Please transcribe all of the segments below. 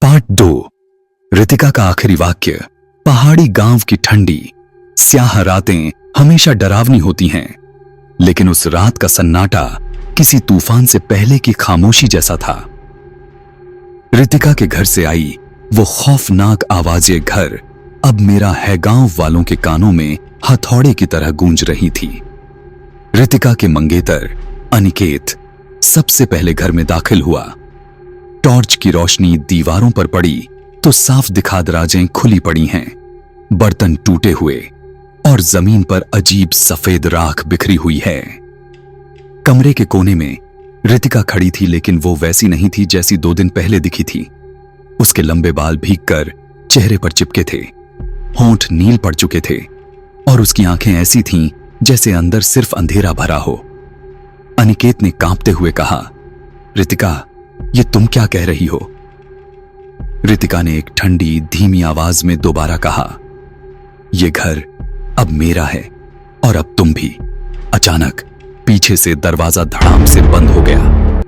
Part 2। Ritika का आखिरी वाक्य। पहाड़ी गांव की ठंडी स्याह रातें हमेशा डरावनी होती हैं, लेकिन उस रात का सन्नाटा किसी तूफान से पहले की खामोशी जैसा था। रितिका के घर से आई वो खौफनाक आवाजें घर अब मेरा है गांव वालों के कानों में हथौड़े की तरह गूंज रही थी। रितिका के मंगेतर अनिकेत सबसे पहले घर में दाखिल हुआ। टॉर्च की रोशनी दीवारों पर पड़ी तो साफ दिखा दराजें खुली पड़ी हैं, बर्तन टूटे हुए और जमीन पर अजीब सफेद राख बिखरी हुई है। कमरे के कोने में रितिका खड़ी थी, लेकिन वो वैसी नहीं थी जैसी 2 दिन पहले दिखी थी। उसके लंबे बाल भीगकर चेहरे पर चिपके थे, होंठ नील पड़ चुके थे और उसकी आंखें ऐसी थीं जैसे अंदर सिर्फ अंधेरा भरा हो। अनिकेत ने कांपते हुए कहा, रितिका, ये तुम क्या कह रही हो? रितिका ने एक ठंडी धीमी आवाज में दोबारा कहा, यह घर अब मेरा है और अब तुम भी। अचानक पीछे से दरवाजा धड़ाम से बंद हो गया।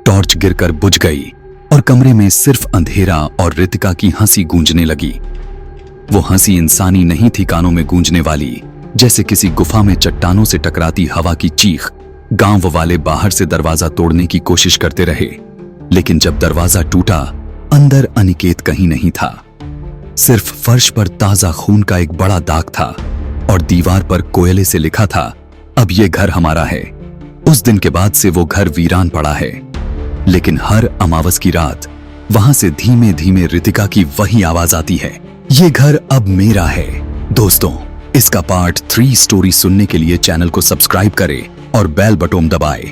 टॉर्च गिरकर बुझ गई और कमरे में सिर्फ अंधेरा और रितिका की हंसी गूंजने लगी। वो हंसी इंसानी नहीं थी, कानों में गूंजने वाली, जैसे किसी गुफा में चट्टानों से टकराती हवा की चीख। गांव वाले बाहर से दरवाजा तोड़ने की कोशिश करते रहे, लेकिन जब दरवाजा टूटा अंदर अनिकेत कहीं नहीं था। सिर्फ फर्श पर ताजा खून का एक बड़ा दाग था और दीवार पर कोयले से लिखा था, अब ये घर हमारा है। उस दिन के बाद से वो घर वीरान पड़ा है, लेकिन हर अमावस की रात वहां से धीमे धीमे रितिका की वही आवाज आती है, ये घर अब मेरा है। दोस्तों, इसका पार्ट 3 स्टोरी सुनने के लिए चैनल को सब्सक्राइब करें और बेल बटन दबाएं।